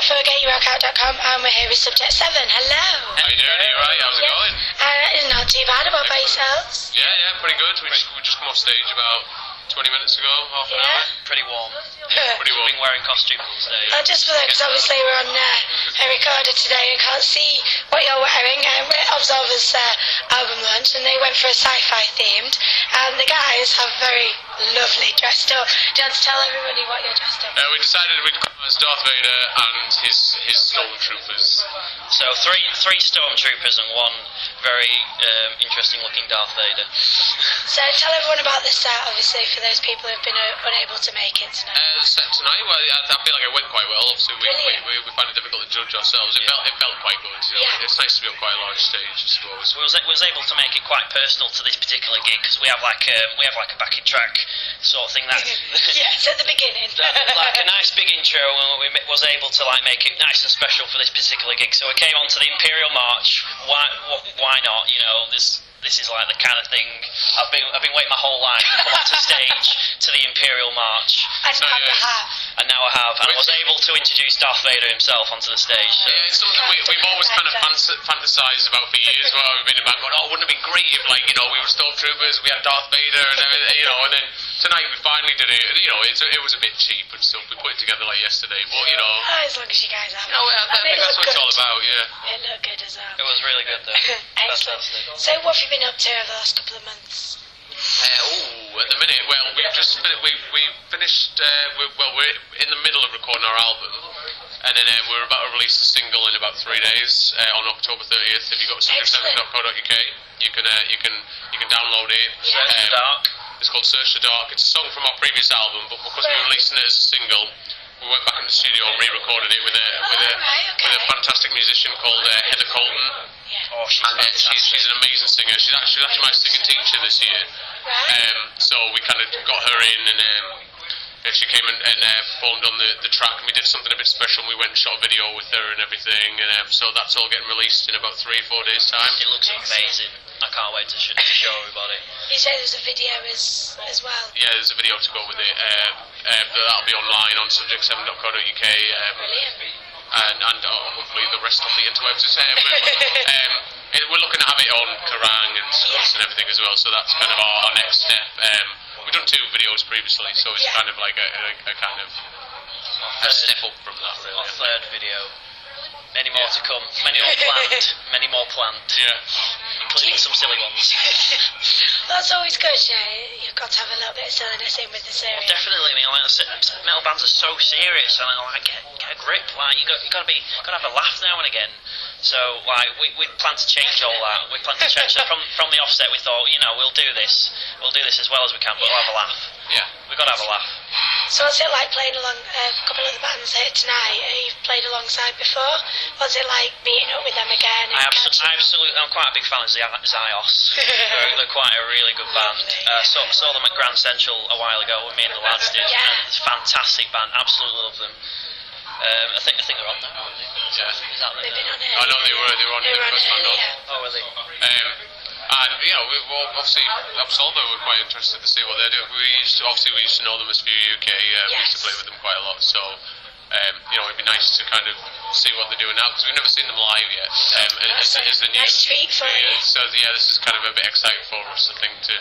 ForgetYourRockout.com, and we're here with Subject 7. Hello. How you doing? Are you alright? How's it going? Not too bad. About by yourselves? Yeah, pretty good. We just come off stage about 20 minutes ago, half an hour. Pretty warm. Pretty warm. Been wearing costumes all day. Just for that, because obviously we're on a recorder today and can't see what you're wearing. We're at Observer's album launch, and they went for a sci-fi themed, and the guys have very lovely dressed up. Do you want to tell everybody what you're dressed up? We decided we'd come as Darth Vader and his stormtroopers. So three stormtroopers and one very interesting looking Darth Vader. So tell everyone about the set, obviously, for those people who've been unable to make it tonight. The set tonight, well, I feel like it went quite well. Obviously, we found it difficult to judge ourselves. It felt quite good. You know? Yeah. It's nice to be on quite a large stage, I suppose. We was able to make it quite personal to this particular gig because we have like a backing track sort of thing that Yes, at the beginning. like a nice big intro, and we was able to like make it nice and special for this particular gig. So we came on to the Imperial March. Why not? You know, this is like the kind of thing I've been waiting my whole life to come onto stage to the Imperial March. And now I have, and I was able to introduce Darth Vader himself onto the stage. So. Yeah, it's something we've always kind of fantasised about for years while we've been in band. Going, wouldn't it be great if, like, you know, we were stormtroopers, we had Darth Vader, and everything, you know, and then tonight we finally did it. You know, it was a bit cheap and stuff. We put it together like yesterday, but you know. As long as you guys have. No, I think that's what it's all about. Yeah. It looked good as well. It was really good though. Excellent. So what have you been up to over the last couple of months? At the minute, well, we finished. We're in the middle of recording our album, and then we're about to release the single in about 3 days on October 30th. If you go to subject7.co.uk, you can download it. Search the Dark. It's called Search the Dark. It's a song from our previous album, but because we were releasing it as a single, we went back in the studio and re-recorded it with a fantastic musician called Heather Colton. Oh, she's an amazing singer. She's actually my singing teacher this year. So we kind of got her in, and she came and performed on the track, and we did something a bit special. We went and shot a video with her and everything, and so that's all getting released in about 3 or 4 days' time. It looks amazing. I can't wait to show everybody. You say there's a video as well? Yeah, there's a video to go with it. That'll be online on subject7.co.uk. And hopefully the rest on the interwebs. We're looking to have it on Kerrang and Scuds and everything as well, so that's kind of our next step. We've done 2 videos previously, so it's kind of like a step up from that, really. Our 3rd video. Many more to come. Many more planned. Yeah. Including some silly ones. That's always good, you've got to have a little bit of silliness in with the series. Well, definitely, I mean, like, metal bands are so serious, and like, get a grip. Like, you gotta have a laugh now and again. So, like, we plan to change all that. We plan to change that from the offset. We thought, you know, we'll do this as well as we can, but we'll have a laugh. Yeah. We've got to have a laugh. So what's it like playing along a couple of the bands here tonight you've played alongside before? What's it like meeting up with them again? I'm quite a big fan of Zios. they're quite a really good band. Saw them at Grand Central a while ago when me and the lads did, and it's a fantastic band, absolutely love them. I think they're on now, aren't they? Yeah. They've been on it. Oh no, they were on the first band on. Oh, were they? And you know, we've obviously Absolver were quite interested to see what they do. We used to know them as View UK. We used to play with them quite a lot, so you know, it'd be nice to kind of see what they're doing now because we've never seen them live yet. As a new nice treat for you. So yeah, this is kind of a bit exciting for us, I think, to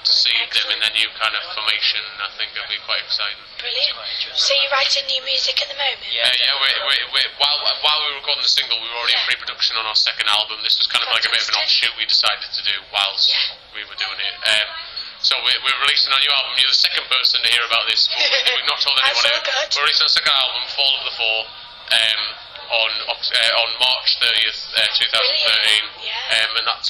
see them in their new kind of formation. I think it'll be quite exciting. Brilliant. So you're writing new music at the moment? Yeah. While we were recording the single, we were already in pre-production on our second album. This was kind of like a bit of an offshoot we decided to do whilst we were doing it. So we're releasing our new album. You're the second person to hear about this, but we've not told anyone yet. We're releasing our second album, Fall of the Four, on March 30th, 2013, and that's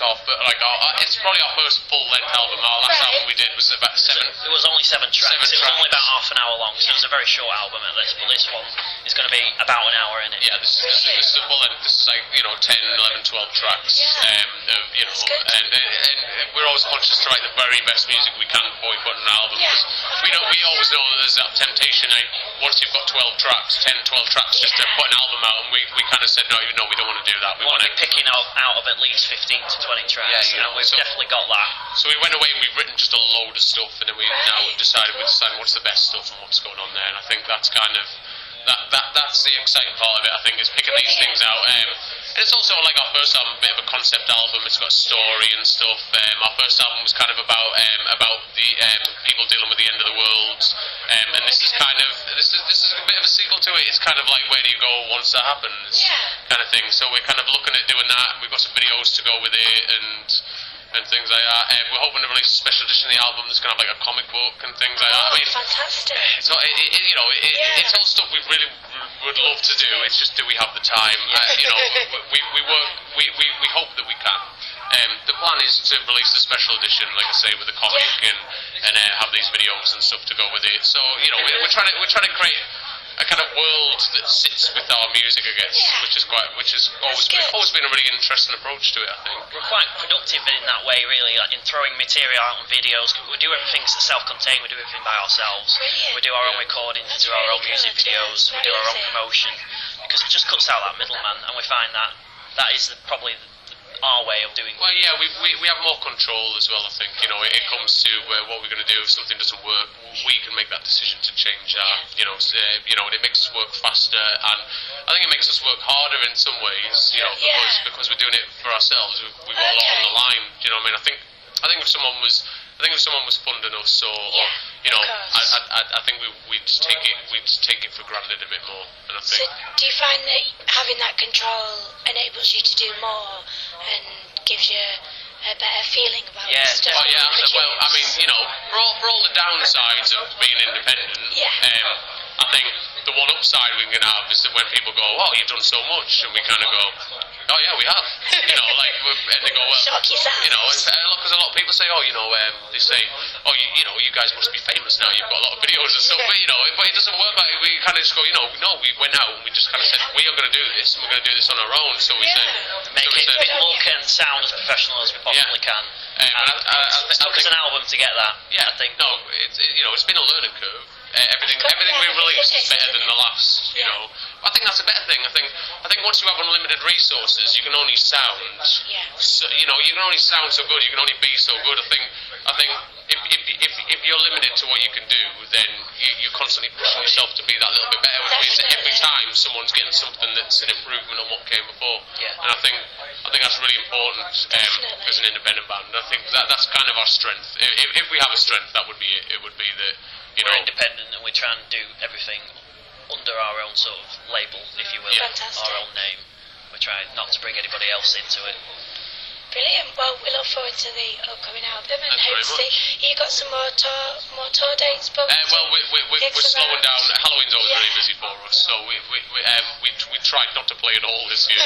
it's probably our first full-length album. Our last album we did was about 7. It was only 7 tracks. It was only about half an hour long, so it was a very short album at this. But this one is going to be about an hour in it. Yeah, this is a full-length. This is like 10, 11, 12 tracks. And we're always conscious to write the very best music we can before we put an album. We always know that there's that temptation. Once you've got 12 tracks, 10, 12 tracks, just to put an album out. And we kind of said, no, we don't want to do that. We want to be picking out of at least 15 to 20 tracks, and we've definitely got that. So we went away and we've written just a load of stuff, and then we've decided what's the best stuff and what's going on there, and I think that's kind of that's the exciting part of it. I think is picking these things out. And it's also like our first album, a bit of a concept album. It's got a story and stuff. Our first album was kind of about the people dealing with the end of the world. And this is kind of this is a bit of a sequel to it. It's kind of like, where do you go once that happens, kind of thing. So we're kind of looking at doing that. We've got some videos to go with it and things like that. We're hoping to release a special edition of the album that's kind of like a comic book and things like that. I mean, fantastic. So it's all stuff we really would love to do. It's just, do we have the time? We hope that we can. The plan is to release a special edition, like I say, with the comic and have these videos and stuff to go with it. So we're trying to create a kind of world that sits with our music, I guess, which has always been a really interesting approach to it, I think. We're quite productive in that way, really, like in throwing material out on videos. We do everything self-contained, we do everything by ourselves. Brilliant. We do our own recordings, we do our own music videos, we do our own promotion, because it just cuts out that middleman, and we find that is probably our way of doing. Well, yeah, we have more control as well. I think it comes to what we're going to do. If something doesn't work, we can make that decision to change that. And it makes us work faster, and I think it makes us work harder in some ways. Because we're doing it for ourselves. We've got a lot on the line. I mean, I think if someone was funding us, I think we'd take it for granted a bit more. And I think. So, do you find that having that control enables you to do more and gives you a better feeling about stuff? Oh yeah. Well, I mean, for all the downsides of being independent, I think the one upside we can have is that when people go, "Oh, you've done so much," and we kind of go, "Oh yeah, we have," and they go, "Well, shock yourself." Because a lot of people say, "Oh, they say, oh, you guys must be famous now. You've got a lot of videos and stuff." But it doesn't work like we kind of just go, no, we went out and we just kind of said, we are going to do this, and we're going to do this on our own. So we said, make it look and sound as professional as we possibly can. It took us an album to get that. Yeah, I think it's been a learning curve. Everything we release is better than the last. I think that's a better thing. I think once you have unlimited resources, you can only sound. So, you can only sound so good. You can only be so good. I think if you're limited to what you can do, then you're constantly pushing yourself to be that little bit better. Which means that every time someone's getting something that's an improvement on what came before. And I think that's really important as an independent band. I think that's kind of our strength. If we have a strength, that would be it. It would be that. We're independent and we try and do everything under our own sort of label, if you will, our own name. We try not to bring anybody else into it. Brilliant. Well, we look forward to the upcoming album, and hopefully you got some more tour dates booked. We're slowing down. Halloween's always really busy for us, so we tried not to play it all this year.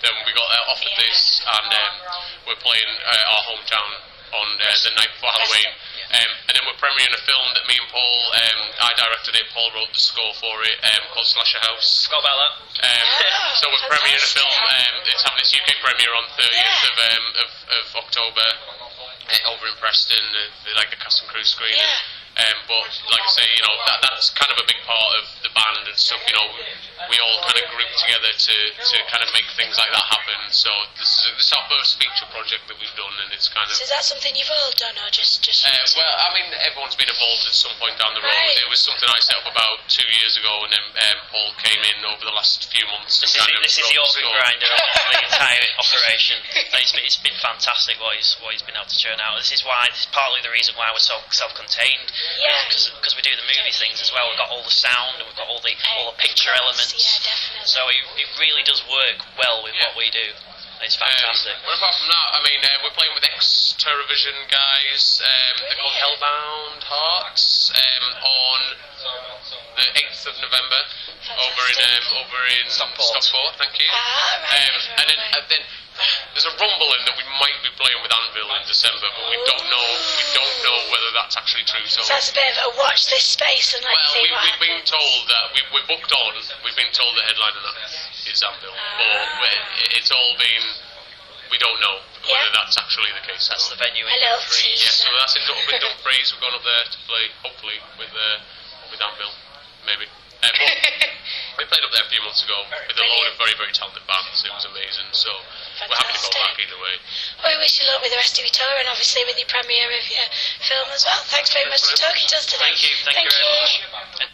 Then we got offered this, and we're playing our hometown on the night before Halloween. And then we're premiering a film that me and Paul, I directed it, Paul wrote the score for it, called Slasher House. Forgot about that. So we're premiering a film, it's having its UK premiere on 30th of October over in Preston, like the cast and crew screening. But like I say, that's kind of a big part of the band and stuff. We all kind of group together to kind of make things like that happen. So this is our first feature project that we've done, and it's kind of. So is that something you've all done, or just? Well, I mean, everyone's been involved at some point down the road. Right. It was something I set up about 2 years ago, and then Paul came in over the last few months. This is the organ grinder of the entire operation. It's been fantastic what he's been able to churn out. This is partly the reason why we're so self-contained. Because we do the movie things as well. We've got all the sound and we've got all the picture elements. Definitely. So it really does work well with what we do. It's fantastic. Well, apart from that, I mean, we're playing with ex-Terrorvision guys. They're called Hellbound Hearts on the 8th of November over in Stockport. Thank you. And then there's a rumbling that we might be playing with Anvil in December, but we don't know whether that's actually true. So that's a bit of a watch this space and let's see what we've been told that we're booked on. We've been told the headliner is Anvil, but it's all been. We don't know whether that's actually the case. That's the venue in Dumfries. Yeah, so that's in Dumfries. We've gone up there to play, hopefully, with Anvil, maybe. We played up there a few months ago with a load of very, very talented bands. It was amazing, so we're happy to go back either way. Well, we wish you luck with the rest of your tour and obviously with your premiere of your film as well. Thanks very much for talking to us today. Thank you very much.